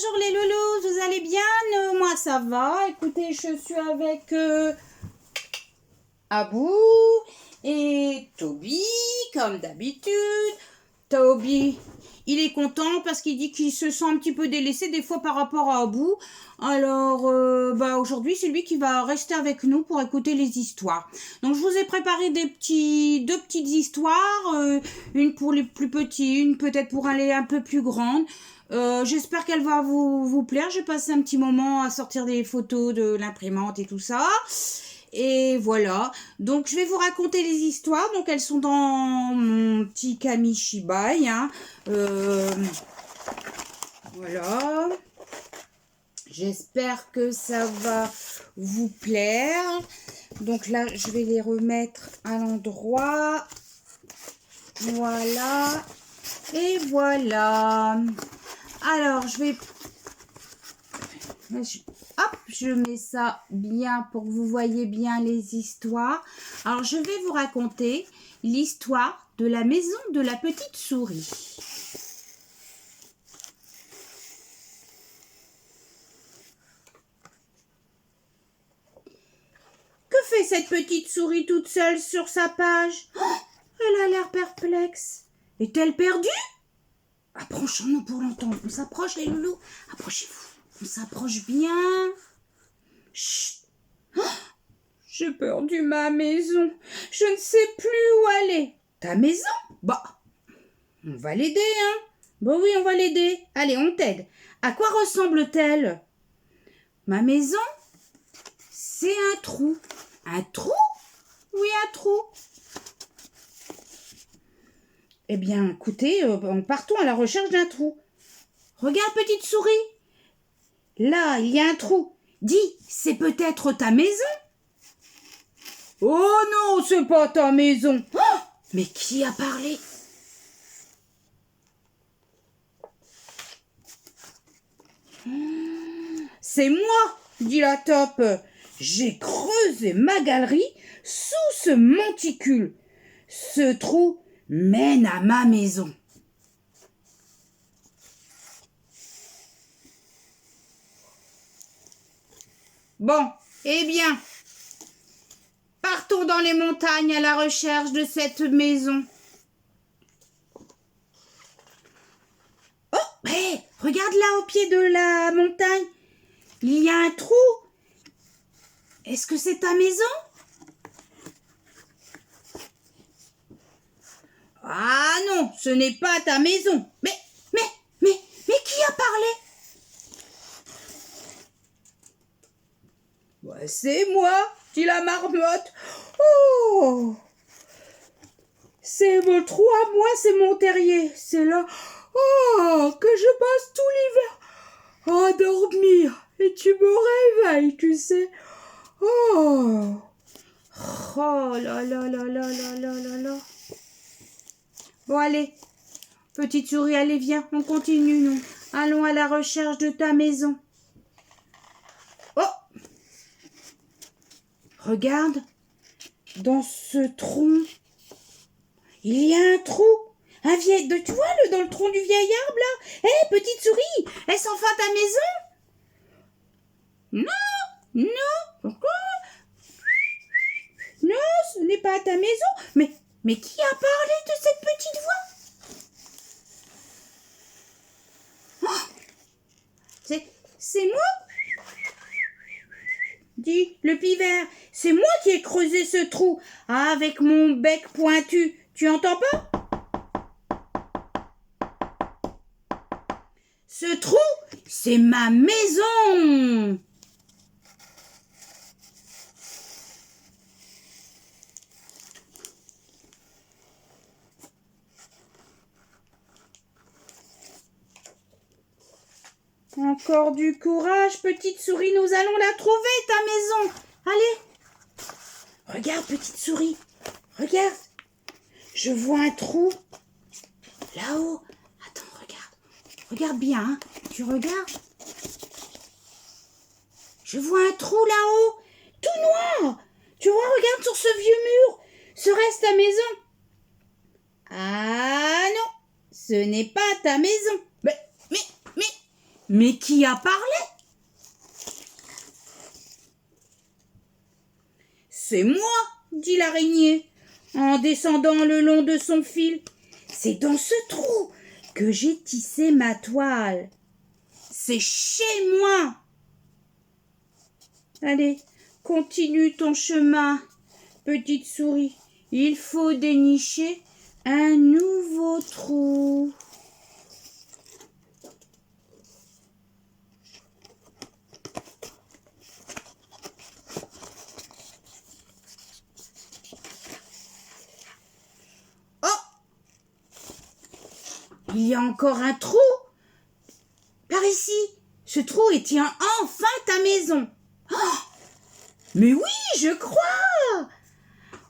Bonjour les loulous, vous allez bien? Moi ça va. Écoutez, je suis avec Abou et Toby, comme d'habitude. Toby, il est content parce qu'il dit qu'il se sent un petit peu délaissé des fois par rapport à Abou. Alors, aujourd'hui, c'est lui qui va rester avec nous pour écouter les histoires. Donc, je vous ai préparé deux petites histoires. Une pour les plus petits, une peut-être pour aller un peu plus grande. J'espère qu'elle va vous plaire. J'ai passé un petit moment à sortir des photos de l'imprimante et tout ça. Et voilà. Donc, je vais vous raconter les histoires. Donc, elles sont dans mon petit Kamishibai. Hein. Voilà. J'espère que ça va vous plaire. Donc là, je vais les remettre à l'endroit. Voilà. Et voilà. Alors, hop, je mets ça bien pour que vous voyez bien les histoires. Alors, je vais vous raconter l'histoire de la maison de la petite souris. Que fait cette petite souris toute seule sur sa page? Oh, elle a l'air perplexe. Est-elle perdue? Approchons-nous pour l'entendre. On s'approche, les loulous. Approchez-vous. On s'approche bien. Chut. Oh, j'ai perdu ma maison. Je ne sais plus où aller. Ta maison? Bah, on va l'aider, hein. Bah oui, on va l'aider. Allez, on t'aide. À quoi ressemble-t-elle? Ma maison, c'est un trou. Un trou? Oui, un trou. Eh bien, écoutez, partons à la recherche d'un trou. Regarde, petite souris. Là, il y a un trou. Dis, c'est peut-être ta maison? Oh non, c'est pas ta maison. Oh, mais qui a parlé? C'est moi, dit la taupe. J'ai creusé ma galerie sous ce monticule. Ce trou mène à ma maison. Bon, eh bien, partons dans les montagnes à la recherche de cette maison. Oh, hé, regarde là au pied de la montagne. Il y a un trou. Est-ce que c'est ta maison? Ah non, ce n'est pas ta maison. Mais qui a parlé? Ouais, c'est moi, dit la marmotte. Oh, c'est mon trou à moi, c'est mon terrier. C'est là que je passe tout l'hiver à dormir. Et tu me réveilles, tu sais. Oh là là là là là là là là. Bon, allez, petite souris, allez, viens, on continue, nous. Allons à la recherche de ta maison. Oh! Regarde, dans ce tronc, il y a un trou. Tu vois, dans le tronc du vieil arbre, là? Hé, petite souris, est-ce enfin ta maison? Non, pourquoi? Non, ce n'est pas ta maison. Mais qui a parlé de cette petite voix? Oh, c'est moi? Dit le pivert. C'est moi qui ai creusé ce trou avec mon bec pointu. Tu entends pas? Ce trou, c'est ma maison. Encore du courage, petite souris, nous allons la trouver, ta maison. Allez. Regarde, petite souris. Regarde. Je vois un trou. Là-haut. Attends, regarde. Regarde bien, hein. Tu regardes? Je vois un trou là-haut. Tout noir. Tu vois, regarde sur ce vieux mur. Serait-ce ta maison? Ah non. Ce n'est pas ta maison. Mais, Mais qui a parlé? C'est moi, dit l'araignée, en descendant le long de son fil. C'est dans ce trou que j'ai tissé ma toile. C'est chez moi. Allez, continue ton chemin, petite souris. Il faut dénicher un nouveau trou. Il y a encore un trou par ici. Ce trou tient enfin ta maison. Oh, mais oui, je crois.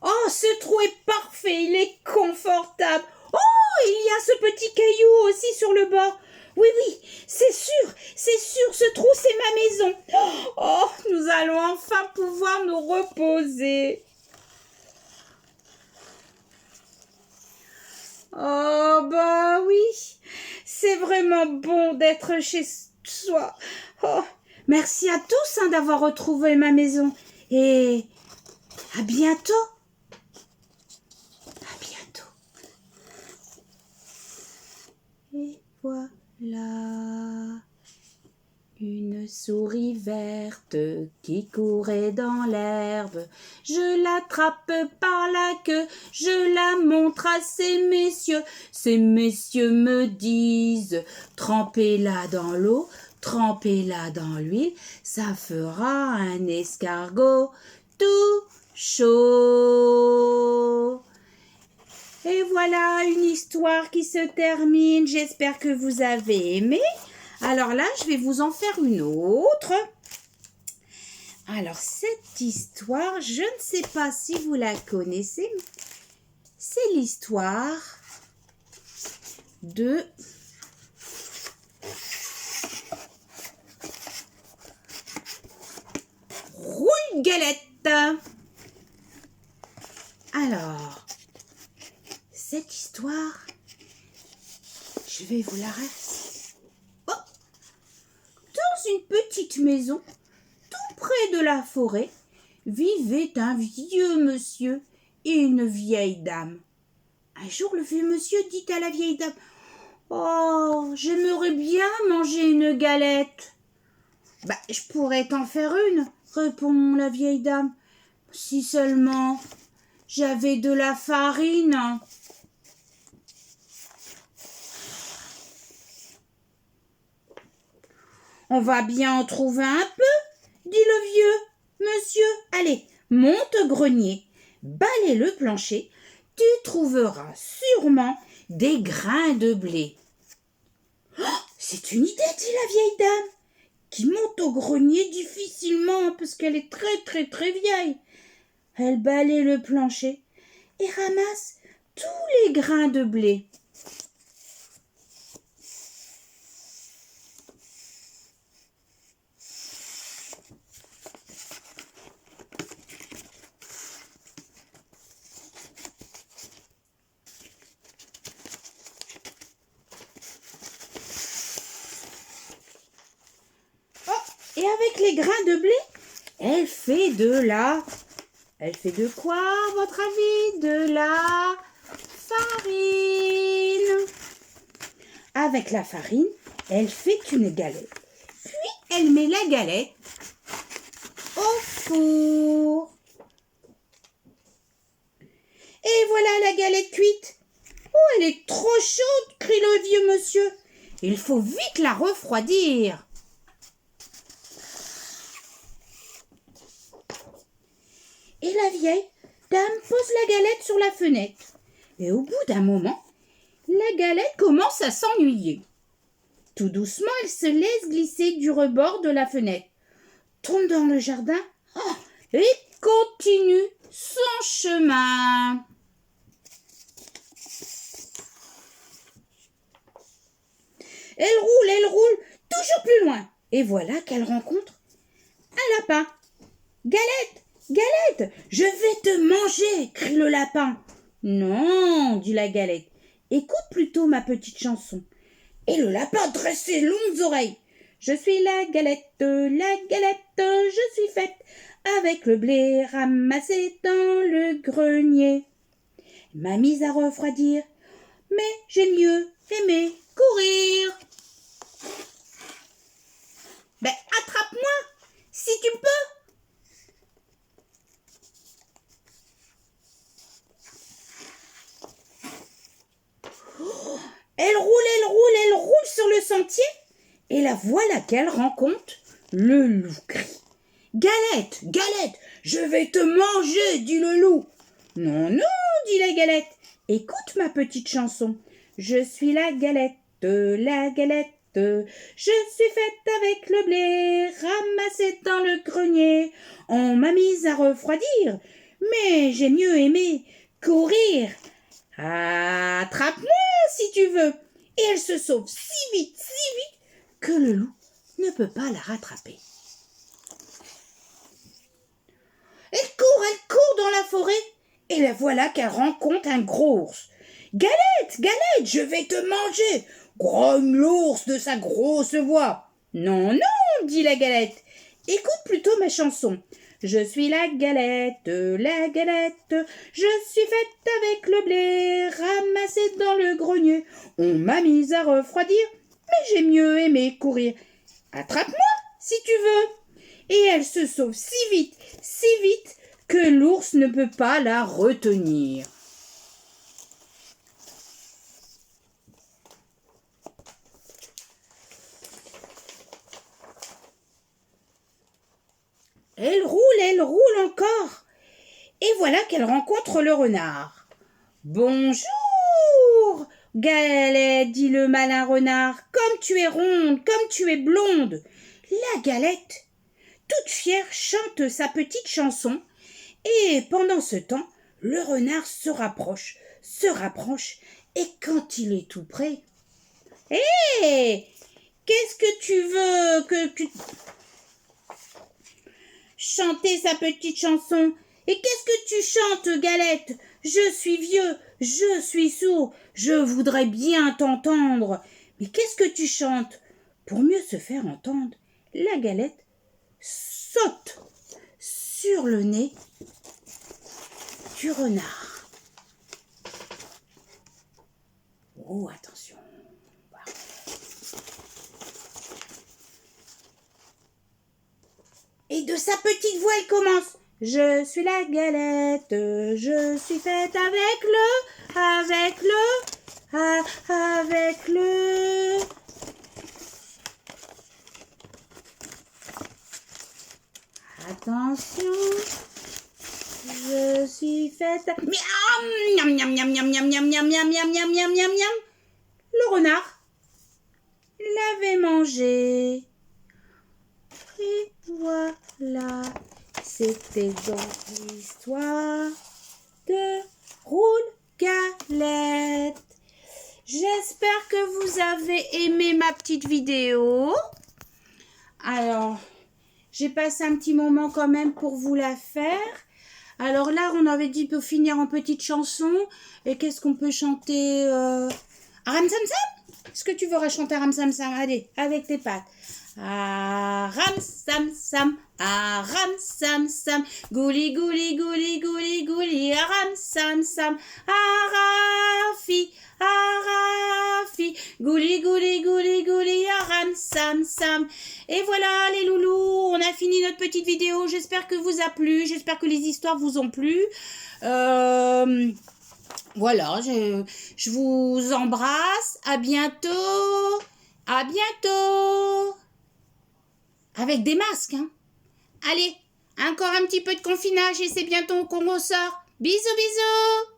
Oh, ce trou est parfait, il est confortable. Oh, il y a ce petit caillou aussi sur le bord. Oui, c'est sûr, ce trou, c'est ma maison. Oh, nous allons enfin pouvoir nous reposer. Oh, bah oui, c'est vraiment bon d'être chez soi. Oh, merci à tous d'avoir retrouvé ma maison. Et à bientôt. À bientôt. Et voilà. Une souris verte qui courait dans l'herbe. Je l'attrape par la queue, je la montre à ces messieurs. Ces messieurs me disent, trempez-la dans l'eau, trempez-la dans l'huile, ça fera un escargot tout chaud. Et voilà une histoire qui se termine. J'espère que vous avez aimé. Alors là, je vais vous en faire une autre. Alors, cette histoire, je ne sais pas si vous la connaissez. C'est l'histoire de Roule-Galette. Alors, cette histoire, je vais vous la réciter. Dans une petite maison, tout près de la forêt, vivait un vieux monsieur et une vieille dame. Un jour, le vieux monsieur dit à la vieille dame, « Oh, j'aimerais bien manger une galette. »« Bah, je pourrais t'en faire une, » répond la vieille dame. « Si seulement j'avais de la farine. » On va bien en trouver un peu, dit le vieux monsieur. Allez, monte au grenier, balaie le plancher, tu trouveras sûrement des grains de blé. Oh, c'est une idée, dit la vieille dame, qui monte au grenier difficilement parce qu'elle est très vieille. Elle balaie le plancher et ramasse tous les grains de blé. Et avec les grains de blé, elle fait de quoi, à votre avis? De la farine. Avec la farine, elle fait une galette. Puis, elle met la galette au four. Et voilà la galette cuite. Oh, elle est trop chaude, crie le vieux monsieur. Il faut vite la refroidir. Et la vieille dame pose la galette sur la fenêtre. Et au bout d'un moment, la galette commence à s'ennuyer. Tout doucement, elle se laisse glisser du rebord de la fenêtre, tombe dans le jardin et continue son chemin. Elle roule, toujours plus loin. Et voilà qu'elle rencontre un lapin. « Galette, Galette, je vais te manger !» crie le lapin. « Non, dit la galette, écoute plutôt ma petite chanson. » Et le lapin dresse ses longues oreilles. Je suis la galette, je suis faite avec le blé ramassé dans le grenier. M'a mise à refroidir, mais j'ai mieux aimé courir. Ben, attrape-moi, si tu peux. Elle roule sur le sentier, et la voilà qu'elle rencontre le loup crie. Galette, galette, je vais te manger, dit le loup. Non, non, dit la galette, écoute ma petite chanson. Je suis la galette, je suis faite avec le blé ramassé dans le grenier. On m'a mise à refroidir, mais j'ai mieux aimé courir. Attrape-moi si tu veux. Et elle se sauve si vite, que le loup ne peut pas la rattraper. Elle court dans la forêt, et la voilà qu'elle rencontre un gros ours. Galette, galette, je vais te manger, grogne l'ours de sa grosse voix. Non, non, dit la galette, écoute plutôt ma chanson. Je suis la galette, je suis faite avec le blé ramassé dans le grenier. On m'a mise à refroidir, mais j'ai mieux aimé courir. Attrape-moi si tu veux. Et elle se sauve si vite que l'ours ne peut pas la retenir. Elle roule encore. Et voilà qu'elle rencontre le renard. Bonjour, Galette, dit le malin renard. Comme tu es ronde, comme tu es blonde. La Galette, toute fière, chante sa petite chanson. Et pendant ce temps, le renard se rapproche. Et quand il est tout près, hé, qu'est-ce que tu veux que chanter sa petite chanson? Et qu'est-ce que tu chantes, Galette? Je suis vieux, je suis sourd, je voudrais bien t'entendre. Mais qu'est-ce que tu chantes? Pour mieux se faire entendre, la Galette saute sur le nez du renard. Oh, attention. Et de sa petite voix, elle commence. Je suis la galette, je suis faite avec le. Attention, je suis faite. Miam, miam, miam, miam, miam, miam, miam, miam, miam, miam, miam, miam, miam. Le renard l'avait mangé. Et voilà, c'était donc l'histoire de Roule Galette. J'espère que vous avez aimé ma petite vidéo. Alors, j'ai passé un petit moment quand même pour vous la faire. Alors là, on avait dit pour finir en petite chanson. Et qu'est-ce qu'on peut chanter Ram Sam Sam? Est-ce que tu veux chanter Ram Sam Sam? Allez, avec tes pattes. Ram Sam Sam, Ram Sam Sam, gouli gouli gouli gouli gouli, Ram Sam Sam, Arafi, Arafi, gouli gouli gouli gouli, Ram Sam Sam. Et voilà les loulous, on a fini notre petite vidéo. J'espère que vous a plu, j'espère que les histoires vous ont plu. Voilà, je vous embrasse. À bientôt. À bientôt. Avec des masques, hein. Allez, encore un petit peu de confinage et c'est bientôt qu'on ressort. Bisous, bisous.